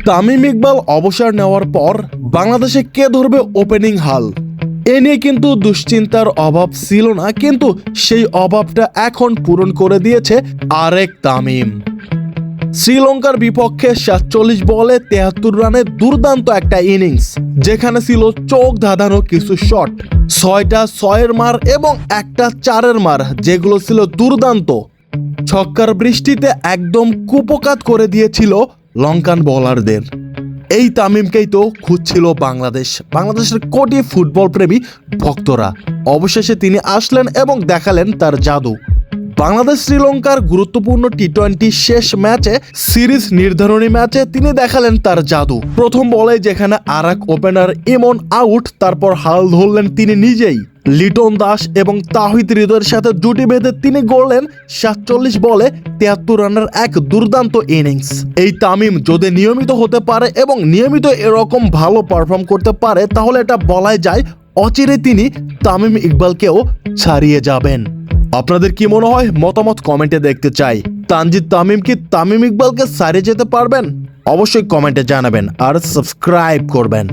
তামিম ইকবাল অবসর নেওয়ার পর বাংলাদেশে কে ধরবে ওপেনিং হাল, এ নিয়ে কিন্তু দুশ্চিন্তার অভাব ছিল না, কিন্তু সেই অভাবটা এখন পূরণ করে দিয়েছে আরেক তামিম। শ্রীলঙ্কার বিপক্ষে ৪৭ বলে ৭৩ রানে দুর্দান্ত একটা ইনিংস, যেখানে ছিল চোখ ধাঁধানো কিছু শট, ৬টা ৬-এর মার এবং একটা ৪-এর মার, যেগুলো ছিল দুর্দান্ত। ছক্কার বৃষ্টিতে একদম কুপকাত করে দিয়েছিল লঙ্কান বোলারদের। এই তামিমকেই তো খুঁজছিল বাংলাদেশের কোটি ফুটবল প্রেমী ভক্তরা। অবশেষে তিনি আসলেন এবং দেখালেন তার জাদু। বাংলাদেশ শ্রীলঙ্কার গুরুত্বপূর্ণ টি-20 শেষ ম্যাচে, সিরিজ নির্ধারণী ম্যাচে তিনি দেখালেন তার জাদু। প্রথম বলে যেখানে আরেক ওপেনার ইমন আউট, তারপর হাল ধরলেন তিনি নিজেই। লিটন দাস এবং তাহিদ হৃদয়ের সাথে জুটি বেঁধে তিনি গড়লেন ৪৭ বলে ৭৩ রানের এক দুর্দান্ত ইনিংস। এই তামিম যদি নিয়মিত হতে পারে এবং নিয়মিত এরকম ভালো পারফর্ম করতে পারে, তাহলে এটা বলাই যায় অচিরে তিনি তামিম ইকবালকেও ছাড়িয়ে যাবেন। আপনাদের কি মনে হয়? মতামত কমেন্টে দেখতে চাই। তানজিদ তামিম কি তামিম ইকবালকে ছাড়িয়ে যেতে পারবেন? অবশ্যই কমেন্টে জানাবেন আর সাবস্ক্রাইব করবেন।